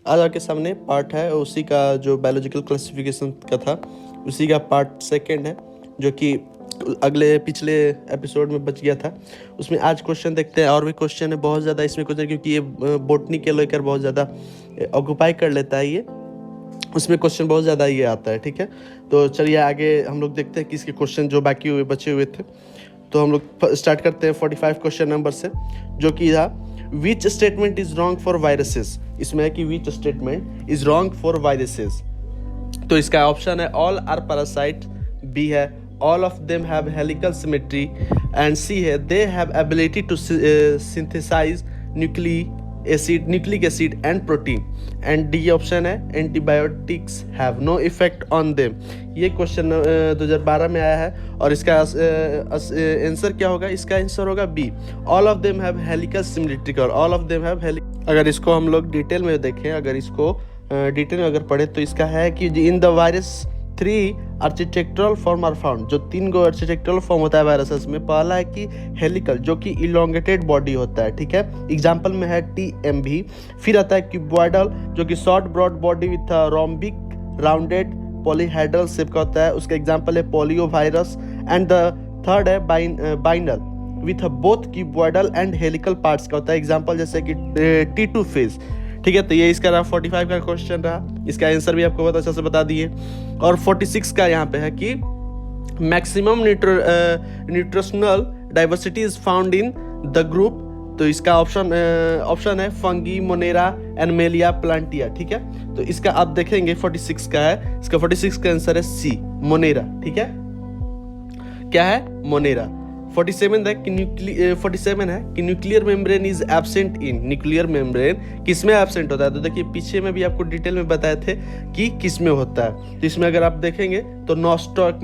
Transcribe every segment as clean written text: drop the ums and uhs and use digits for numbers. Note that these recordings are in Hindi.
आज आपके सामने पार्ट है उसी का जो बायोलॉजिकल क्लासिफिकेशन का था, उसी का पार्ट सेकंड है जो कि पिछले एपिसोड में बच गया था। उसमें आज क्वेश्चन देखते हैं। और भी क्वेश्चन है बहुत ज़्यादा इसमें क्वेश्चन, क्योंकि ये बोटनी के लेकर बहुत ज़्यादा ऑक्यूपाई कर लेता है ये, उसमें क्वेश्चन बहुत ज़्यादा ये आता है। ठीक है, तो चलिए आगे हम लोग देखते हैं कि इसके क्वेश्चन जो बाकी हुए बचे हुए थे। तो हम लोग स्टार्ट करते हैं 45 क्वेश्चन नंबर से, जो कि था which statement is wrong for viruses. इसमें है कि which statement is wrong for viruses. तो इसका ऑप्शन है ऑल आर पैरासाइट, बी है all of them have helical symmetry, and C है they have ability to synthesize nucleic acid and protein, and D option है antibiotics have no effect on them. ये क्वेश्चन 2012 में आया है और इसका आंसर क्या होगा? इसका आंसर होगा B, all of them have helical similarity. और ऑल ऑफ देम हैव अगर इसको हम लोग डिटेल में देखें, अगर इसको डिटेल में अगर पढ़े तो इसका है कि in the virus 3 architectural form are found. जो 3 गो आर्किटेक्चरल फॉर्म होता है वायरसेस में, पहला है कि हेलिकल जो कि इलोंगेटेड बॉडी होता है। ठीक है, एग्जांपल में है TMV। फिर आता है क्यूबॉइडल जो कि short broad body with rhombic rounded polyhedral shape का होता है, उसका एग्जांपल है polio virus. And the third है binal with both cuboidal and helical parts का होता है, एग्जांपल जैसे कि T2 फेज। ठीक है, तो ये इसका रहा 45 का क्वेश्चन रहा। इसका आंसर भी आपको बहुत अच्छा से बता दिए। और 46 का यहाँ पे है कि maximum nutritional diversity is found in the group. तो इसका ऑप्शन है फंगी, मोनेरा, एनमेलिया, प्लांटिया। ठीक है, तो इसका आप देखेंगे 46 का है, इसका 46 का आंसर है सी, मोनेरा। ठीक है, क्या है? मोनेरा। 47 है कि nuclear membrane is absent in. Nuclear membrane किसमें एब्सेंट होता है? तो देखिए पीछे में भी आपको डिटेल में बताए थे कि किसमें होता है। तो इसमें अगर आप देखेंगे तो नॉस्टॉक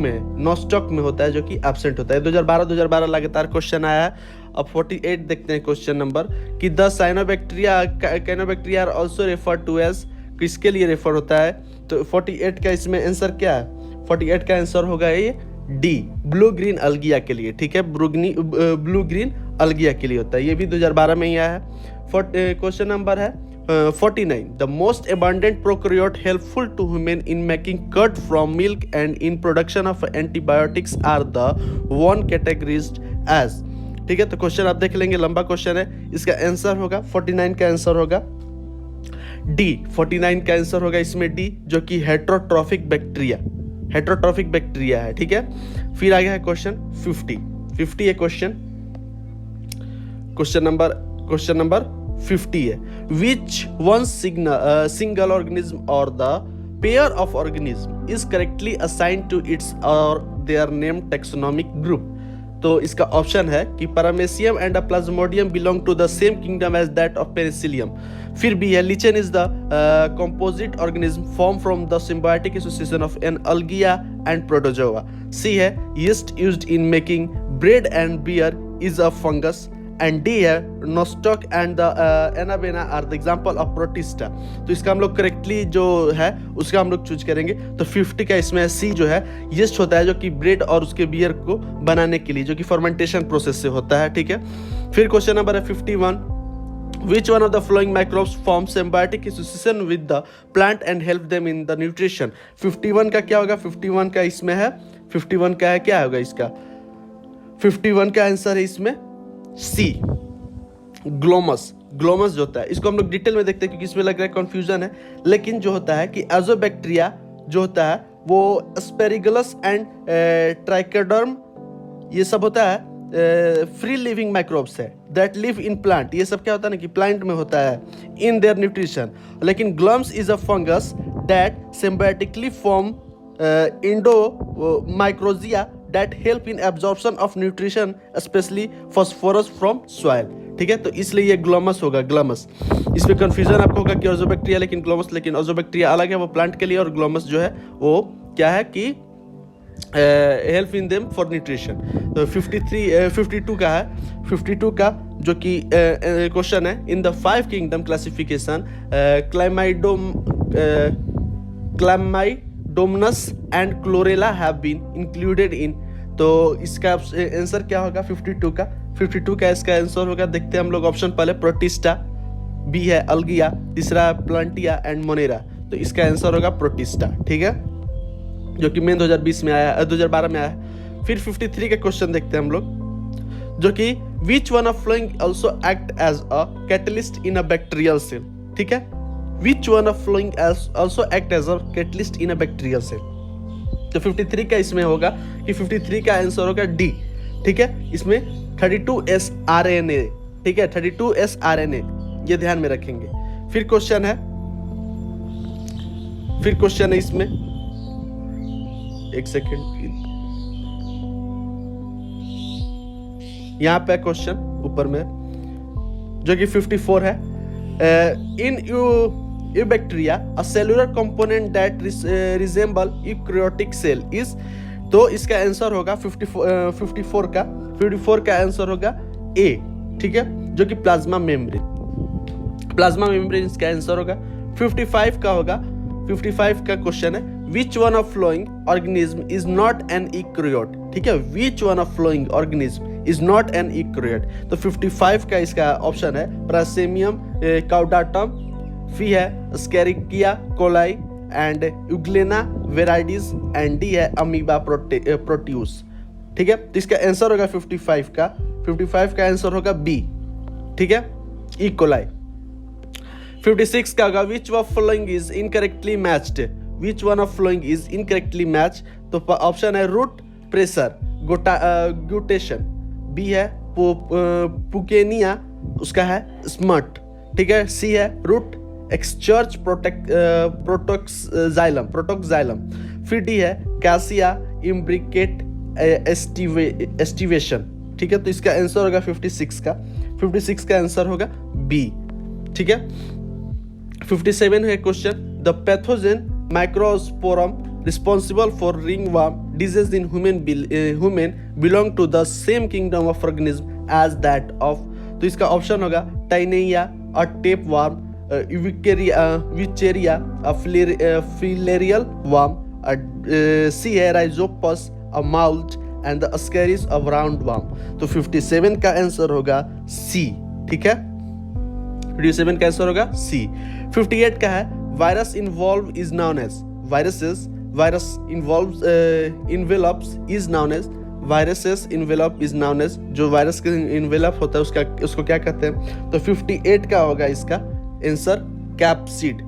में होता है, जो कि एब्सेंट होता है। 2012 लगातार क्वेश्चन आया है। अब 48 देखते हैं क्वेश्चन नंबर कि the cyanobacteria are also refer to as, किसके लिए रेफर होता है? तो 48 का इसमें आंसर क्या है? 48 का आंसर होगा ये डी, ब्लू ग्रीन अलगिया के लिए। ठीक है, ब्लू ग्रीन अलगिया के लिए होता है। ये भी 2012 में ही आया है। क्वेश्चन नंबर है 49 the most abundant prokaryote helpful to human in making curd from milk and in production of antibiotics are the one categorized as. ठीक है, तो क्वेश्चन आप देख लेंगे, लंबा क्वेश्चन है। इसका आंसर होगा 49 का आंसर होगा डी। 49 का आंसर होगा इसमें डी, जो कि हेट्रोट्रॉफिक बैक्टीरिया है। ठीक है, फिर आ गया है क्वेश्चन 50 है क्वेश्चन नंबर 50 है विच वन सिंगल ऑर्गेनिज्म और the pair of organism is correctly assigned to its और देयर नेम टैक्सोनॉमिक ग्रुप। तो इसका ऑप्शन है कि paramecium and plasmodium belong to the same kingdom as that of penicillium. फिर बी है lichen is the composite organism formed from the symbiotic association of an algae and protozoa. C है yeast used in making bread and beer is a fungus. And D है nostoc and the anabena are the example of protista. तो इसका हम लोग करेक्टली जो है उसका हम लोग चूज करेंगे। तो 50 का इसमें सी जो है yeast होता है, जो कि ब्रेड और उसके बियर को बनाने के लिए, जो कि फर्मेंटेशन प्रोसेस से होता है। ठीक है, फिर क्वेश्चन नंबर है 51 which one of the following microbes form symbiotic association with the plant and help them in the nutrition। 51 का क्या होगा? 51 का इसमें है 51 का है क्या होगा इसका? 51 का आंसर है इसमें सी, ग्लोमस जो होता है। इसको हम लोग डिटेल में देखते हैं क्योंकि इसमें लग रहा है कंफ्यूजन है। लेकिन जो होता है कि एजोबैक्टीरिया जो होता है वो एस्पेरिगुलस एंड ट्राइकोडर्म ये सब होता है फ्री लिविंग माइक्रोब्स है दैट लिव इन प्लांट। ये सब क्या होता है ना कि प्लांट में होता है इन देयर न्यूट्रिशन। लेकिन Glomus is a fungus that symbiotically form endomycorrhiza that help in absorption of nutrition specially phosphorus from soil. ठीक है, तो इसलिए ये ग्लोमस होगा, ग्लोमस। इसमें कंफ्यूजन आपको होगा कि ओजोबैक्टीरिया लेकिन ग्लोमस, लेकिन ओजोबैक्टीरिया अलग है, वो प्लांट के लिए, और ग्लोमस जो है वो क्या है कि help in them for nutrition. तो 52 का है 52 का जो कि क्वेश्चन है in the 5 kingdom classification Chlamydomonas and Chlorella have been included in. तो इसका आंसर क्या होगा 52 का? 52 का इसका आंसर होगा, देखते हैं हम लोग ऑप्शन पहले, प्रोटिस्टा, बी है अल्गिया, तीसरा प्लांटिया एंड मोनेरा। तो इसका आंसर होगा प्रोटिस्टा, ठीक है, जो कि मेन 2020 में आया, 2012 में आया। फिर 53 का क्वेश्चन देखते हैं हम लोग, जो कि which one of following also act as a catalyst in a bacterial cell, ठीक है, which one of following also act as a catalyst in a bacterial cell. तो 53 का इसमें होगा कि 53 का आंसर होगा डी, ठीक है, इसमें 32S RNA, ठीक है, 32S RNA, ये ध्यान में रखेंगे। फिर क्वेश्चन है इसमें, एक सेकेंड, यहां पे क्वेश्चन ऊपर में जो कि 54 है, in eubacteria a cellular component that resemble eukaryotic cell is. तो इसका आंसर होगा 54 का आंसर होगा ए, ठीक है, जो कि प्लाज्मा मेम्ब्रेन इसका आंसर होगा। 55 का होगा, 55 का क्वेश्चन है, which one of following organism is not an eukaryote, ठीक है, which one of following organism is not an eukaryote. तो 55 का इसका ऑप्शन है प्रासेमियम काउडाटम, फी है Escherichia coli and Euglena viridis and D है अमीबा प्रोट्यूस, ठीक है। तो इसका आंसर होगा 55 का आंसर होगा बी, ठीक है, ई कोलाई। 56 का होगा, विच of following is incorrectly matched, which one of following is incorrectly match. तो ऑप्शन है रूट प्रेशर ग्यूटेशन, बी है पुकेनिया, उसका है स्मट, ठीक है, सी है रूट एक्सचर्च प्रोटोक्साइलम, फिर डी है कैसिया इम्ब्रिकेट एस्टिवेशन, ठीक है। तो इसका आंसर होगा 56 का आंसर होगा बी, ठीक है। 57 है question, the pathogen Microsporum responsible for ringworm disease in human belong to the same kingdom of organism as that of. तो इसका ऑप्शन होगा Taenia, a tapeworm, Wuchereria, a filarial worm, C है Rhizopus, a mould and the Ascaris of round worm. तो 57 का आंसर होगा सी, ठीक है, 57 का आंसर होगा सी। 58 का है, virus envelope is known as, virus envelope is known as, जो वायरस के इन्वेलप होता है उसको क्या कहते हैं। तो 58 का होगा इसका आंसर कैप्सिड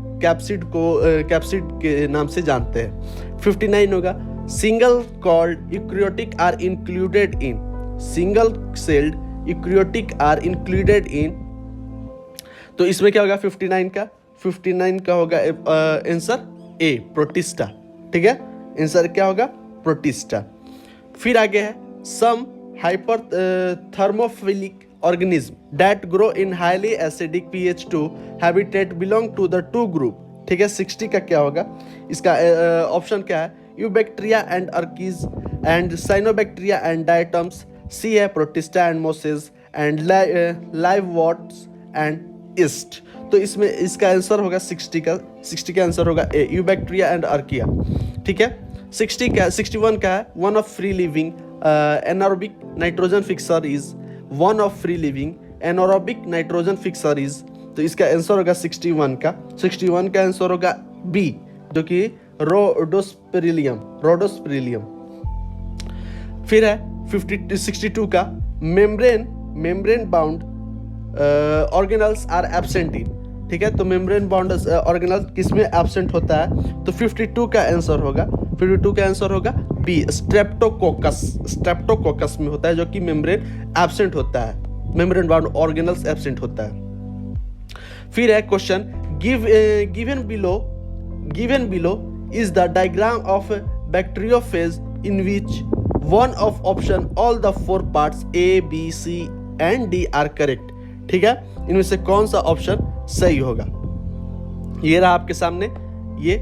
के नाम से जानते हैं। 59 होगा, single celled eukaryotic are included in, single celled eukaryotic are included in. तो इसमें क्या होगा 59 का होगा आंसर ए प्रोटिस्टा, ठीक है, आंसर क्या होगा प्रोटिस्टा। फिर आगे है, some hyperthermophilic organism that grow in highly acidic pH2 habitat belong to the two group, ठीक है। 60 का क्या होगा, इसका ऑप्शन क्या है, eubacteria and archaea and cyanobacteria and diatoms, C है Protista and mosses and liverworts and yeast. तो इसमें इसका आंसर होगा 60 का आंसर होगा ए यूबैक्टीरिया एंड अर्किया, ठीक है। 61 का है, one of free living anaerobic nitrogen fixer is, one of free living anaerobic nitrogen fixer is. तो इसका आंसर होगा 61 का आंसर होगा बी, जो कि रोडोस्पेरिलियम। फिर है 62 का, membrane bound organelles are absent in, ठीक है। तो मेम्ब्रेन बाउंड ऑर्गेनल किसमें एब्सेंट होता है। तो 52 का आंसर होगा बी, स्ट्रेप्टोकोकस में होता है, जो कि मेम्ब्रेन एब्सेंट होता है, मेम्ब्रेन बाउंड ऑर्गेनल्स एब्सेंट होता है। फिर है question, given below is the diagram of bacteriophage in which one of option all the 4 parts A B C and D are correct, ठीक है। इनमें से कौन सा ऑप्शन सही होगा, ये रहा आपके सामने, ये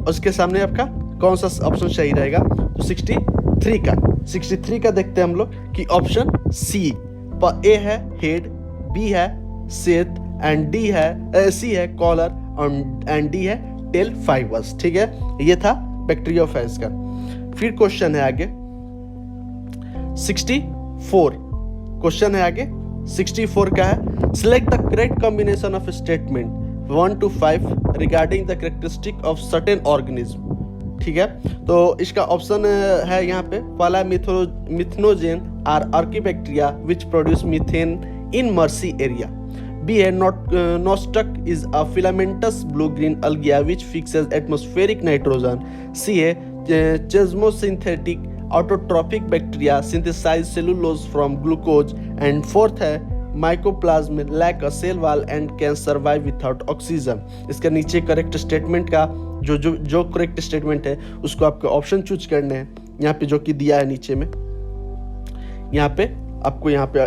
उसके सामने आपका कौन सा ऑप्शन सही रहेगा। तो 63 का देखते हैं हम लोग कि ऑप्शन सी, ए है हेड, बी है सेट एंड सी है कॉलर एंड डी है टेल फाइबर्स, ठीक है। ये था बैक्टीरियोफेज का। फिर क्वेश्चन है आगे 64, क्वेश्चन है आगे 64 का है select the correct combination of statement 1 to 5 regarding the characteristic of certain organism. ठीक है, तो इसका ऑप्शन है यहाँ पे पहला methanogen are archaebacteria which produce methane in marshy area. B है Nostoc is a filamentous blue green algae which fixes atmospheric nitrogen. C है chemosynthetic autotrophic bacteria synthesize cellulose from glucose. And fourth है mycoplasma lack a cell wall and can survive without oxygen. इसका नीचे करेक्ट स्टेटमेंट का जो करेक्ट स्टेटमेंट है उसको आपको ऑप्शन चूज करने हैं यहाँ पे, जो कि दिया है नीचे में, यहाँ पे आपको यहाँ पे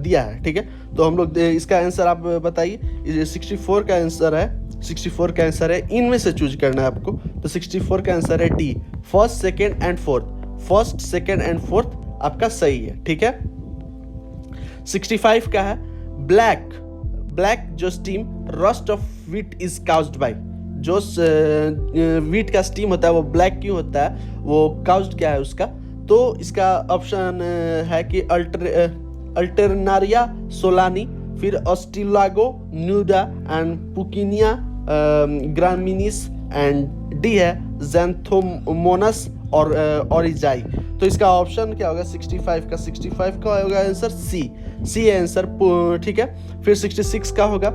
दिया है। ठीक है, तो हम लोग इसका आंसर आप बताइए। 64 का आंसर है, 64 का आंसर है, इनमें से चूज करना है आपको। तो 64 का आंसर है D, first second and fourth. First second and fourth आपका सही है। ठीक है, 65 का है ब्लैक जो steam rust of wheat is caused bye. जो व्हीट का स्टीम होता है वो ब्लैक क्यों होता है, वो काउज्ड क्या है उसका। तो इसका ऑप्शन है कि अल्टरनारिया सोलानी, फिर Ustilago nuda and Puccinia graminis, and D है ज़ैंथोमोनस और ओरिजाई। तो इसका ऑप्शन क्या होगा 65 का होगा आंसर सी है आंसर। ठीक है, फिर 66 का होगा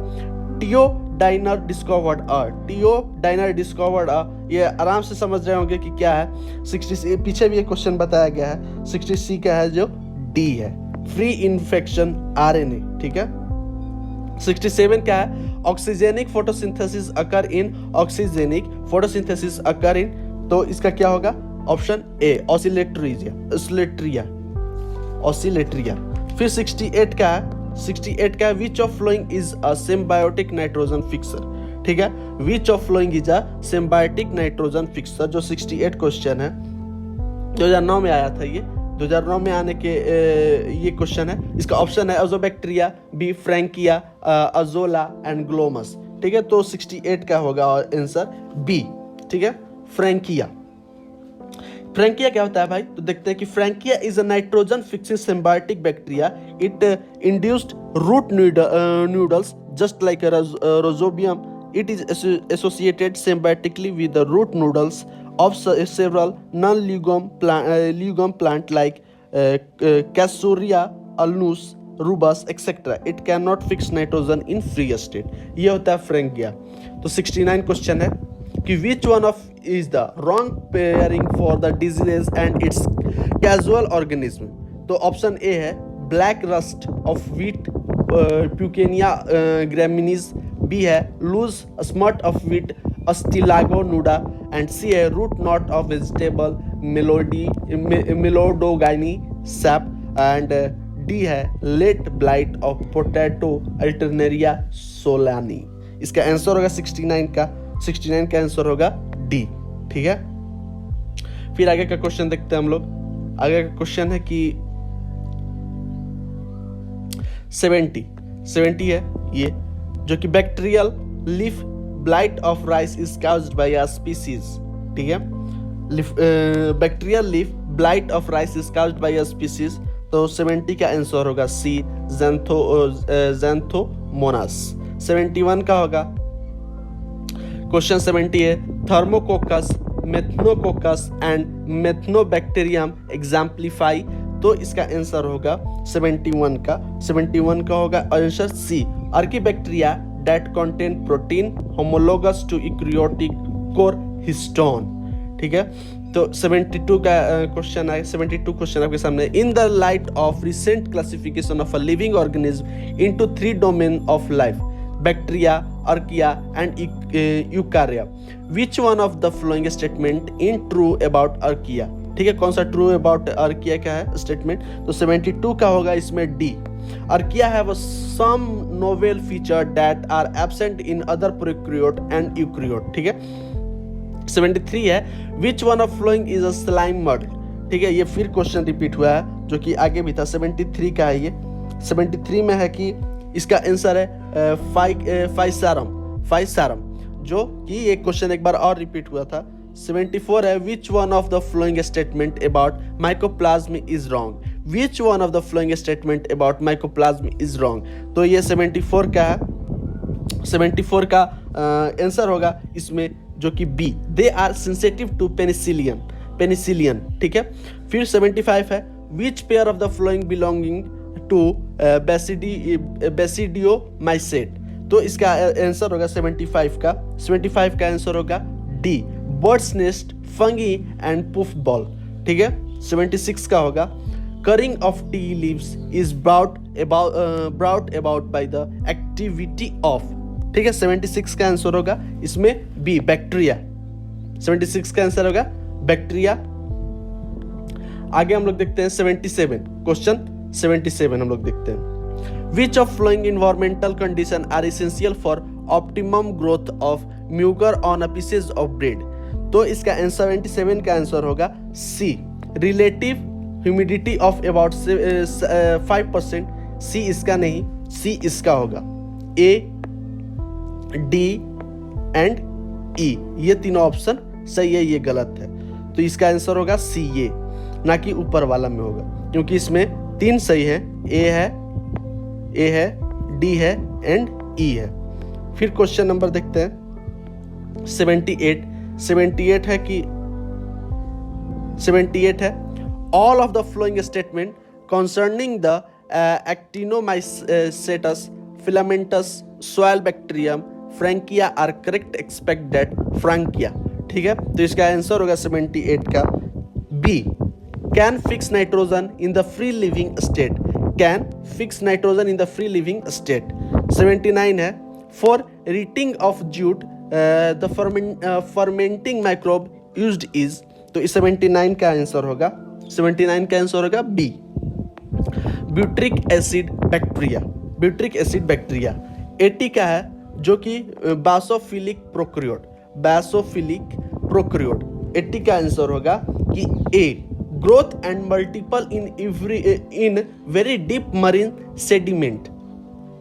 टियो डाइनर डिस्कवर्ड ये आराम से समझ रहे होंगे कि क्या है। 60 पीछे भी एक क्वेश्चन बताया गया है। 60 का है जो डी है, फ्री इन्फेक्शन आरएनए। ठीक है, 67 क्या है ऑक्सीजेनिक फोटोसिंथेसिस अकर इन। तो इसका क्या होगा ऑप्शन ए ऑसिलेट्रिया। फिर 68 का है विच of following is a symbiotic nitrogen fixer. ठीक है, विच of following is a symbiotic nitrogen fixer, जो 68 क्वेश्चन है, 2009 में आया था ये। 2009 में आने के ये क्वेश्चन है। इसका ऑप्शन है Azotobacter, B Frankia, Azolla and Glomus. ठीक है, तो 68 का होगा आंसर बी। ठीक है, फ्रैंकिया क्या होता है भाई, तो देखते हैं कि Frankia is a nitrogen fixing symbiotic bacteria. It induced root nodules just like Rhizobium. It is associated symbiotically with the root noodles of several non-legum plant like Cassiorea, Alnus, Rubus, etc. It cannot fix nitrogen in free state. ये होता है फ्रैंकिया। तो 69 क्वेश्चन है कि which one of is the wrong pairing for the disease and its causal organism। तो ऑप्शन ए है black rust of wheat Puccinia graminis, B है loose smut of wheat Ustilago nuda, and C है root knot of vegetable Meloidogyne sap, and D है late blight of potato Alternaria solani. इसका आंसर होगा 69 का आंसर होगा डी। ठीक है, फिर आगे का क्वेश्चन देखते हैं हम लोग। आगे का क्वेश्चन है कि 70 है ये, जो कि bacterial leaf blight of rice is caused bye a species. ठीक है, bacterial leaf blight of rice is caused bye a species. तो 70 का आंसर होगा सी ज़ैंथोमोनास। 71 का होगा क्वेश्चन 70 है थर्मोकोकस, मेथनोकोकस एंड मेथनोबैक्टीरियम एग्जाम्प्लीफाई। तो इसका आंसर होगा 71 का होगा answer C archaebacteria that contain protein homologous to eukaryotic core histone। ठीक है, तो 72 का क्वेश्चन है। 72 क्वेश्चन आपके सामने। In the light of recent classification of a living organism into 3 domain of life bacteria, archaea and eukarya, which one of the following statement in true about archaea. ठीक है, कौन सा ट्रू अबाउट अर्किया का है स्टेटमेंट। तो 72 का होगा इसमें D Archaea have some novel feature that are absent in other prokaryote and eukaryote। ठीक है, 73 है which one of following is a slime mud। ठीक है, ये फिर क्वेश्चन रिपीट हुआ है जो कि आगे भी था। 73 का है ये। 73 में है कि इसका आंसर है फाइसारम, जो कि ये क्वेश्चन एक बार और रिपीट हुआ था। 74 है which one of the following statement about mycoplasma is wrong। Which one of the following statement about mycoplasma is wrong. तो ये 74 का है, 74 का आंसर होगा इसमें जो कि B, they are sensitive to penicillin, ठीक है। फिर 75 है, which pair of the following belonging to basidiomycete. तो इसका आंसर होगा 75 का आंसर होगा D, birds nest, fungi and puff ball, ठीक है। 76 का होगा, curing of tea leaves is brought about by the activity of, ठीक है। 76 का आंसर होगा इसमें बी, बैक्टीरिया। 76 का आंसर होगा बैक्टीरिया। आगे हम लोग देखते हैं 77, क्वेश्चन 77 हम लोग देखते हैं, which of following environmental condition are essential for optimum growth of Mucor on a pieces of bread. तो इसका 77 का आंसर होगा C, relative humidity of about 5%। C इसका नहीं, सी इसका होगा ए, डी एंड ई, ये तीनों ऑप्शन सही है, ये गलत है। तो इसका आंसर होगा सी, ये ना कि ऊपर वाला में होगा, क्योंकि इसमें 3 सही है, ए है, डी है एंड ई है। फिर क्वेश्चन नंबर देखते हैं 78 है कि 78 है, all of the following statement concerning the actinomycetes, filamentous, soil bacterium, Frankia are correct, expect that Frankia, ठीक है। तो इसका आंसर होगा 78 का B, can fix nitrogen in the free living state, can fix nitrogen in the free living state. 79 है, for retting of jute the fermenting microbe used is. तो इस 79 का आंसर होगा, 79 का आंसर होगा B, butyric acid bacteria, butyric acid bacteria. 80 का है जो कि बासोफिलिक प्रोक्रियोड। 80 का आंसर होगा कि A, growth and multiple in very deep marine sediment,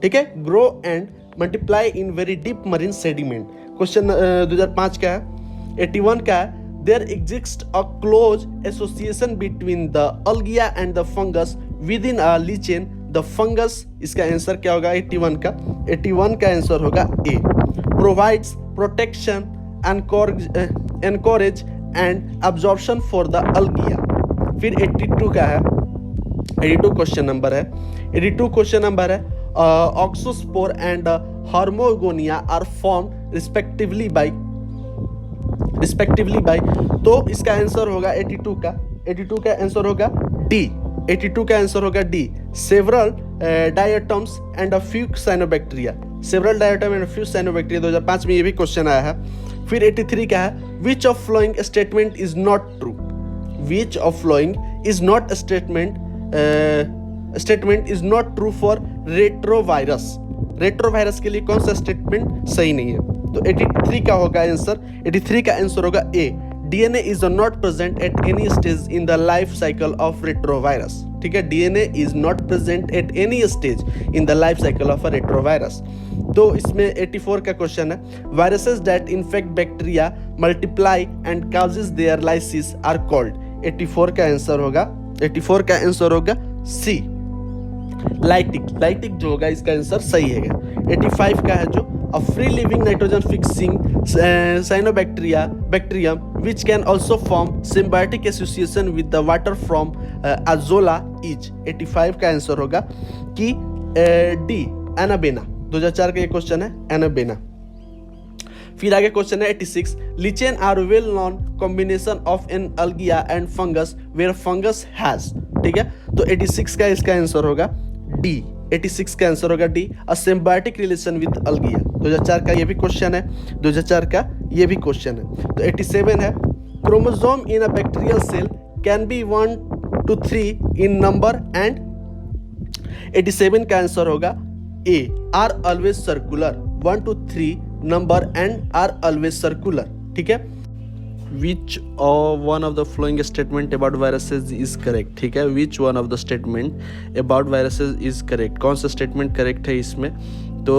ठीक है, grow and multiply in very deep marine sediment. Question 2005 का है। 81 का है, there exist a close association between the algae and the fungus within a lichen, the fungus. इसका आंसर क्या होगा 81 का? 81 का आंसर होगा A, provides protection, anchorage and absorption for the algae. फिर 82 का है, 82 क्वेश्चन नंबर है, 82 क्वेश्चन नंबर है, auxospore and hormogonia are form respectively by, तो इसका आंसर होगा 82 का, 82 का आंसर होगा डी, 82 का आंसर होगा D, several diatoms and a few cyanobacteria, several diatom and few cyanobacteria. 2005 में ये भी क्वेश्चन आया है। फिर 83 का है, विच of following statement is not true, which of following is not statement is not true for retrovirus, retrovirus के लिए कौन सा स्टेटमेंट सही नहीं है? तो 83 का होगा आंसर, 83 का आंसर होगा A, DNA is not present at any stage in the life cycle of retrovirus, ठीक है, DNA is not present at any stage in the life cycle of a retrovirus. तो इसमें 84 का क्वेश्चन है, viruses that infect bacteria multiply and causes their lysis are called. 84 का आंसर होगा, 84 का आंसर होगा सी, लाइटिक, लाइटिक जो होगा इसका आंसर सही है। 85 का है जो a free living nitrogen fixing cyanobacterium which can also form symbiotic association with the water from azolla is। 85 का आंसर होगा कि डी, एनाबेना। 2004 का ये क्वेश्चन है, एनाबेना। फिर आगे क्वेश्चन है 86, lichen are well known combination of an algae and fungus where fungus has, ठीक है। तो 86 का इसका आंसर होगा डी, 86 का आंसर होगा D, a symbiotic relation with algae. 2004 का ये भी क्वेश्चन है, 2004 का ये भी क्वेश्चन है। तो 87 है, chromosome in a bacterial cell can be 1 to 3 in number and 87 का आंसर होगा A, are always circular, 1 to 3 number and are always circular, ठीक है। Which one of the following statement about viruses is correct, ठीक है, which one of the statement about viruses is correct, कौन सा statement correct है इसमें? तो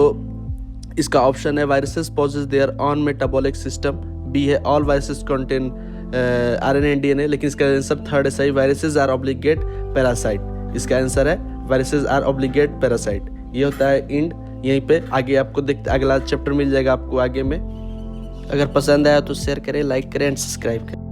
इसका ऑप्शन है viruses possess their own metabolic system, B है all viruses contain RNA and DNA, लेकिन इसका आंसर थर्ड है सही, viruses are obligate parasite। इसका आंसर है वायरसेस आर ऑब्लिगेट पैरासाइट। ये होता है इंड। यहीं पे आगे आपको देखते अगला चैप्टर मिल जाएगा आपको आगे में। अगर पसंद आया तो शेयर करें, लाइक करें एंड सब्सक्राइब करें।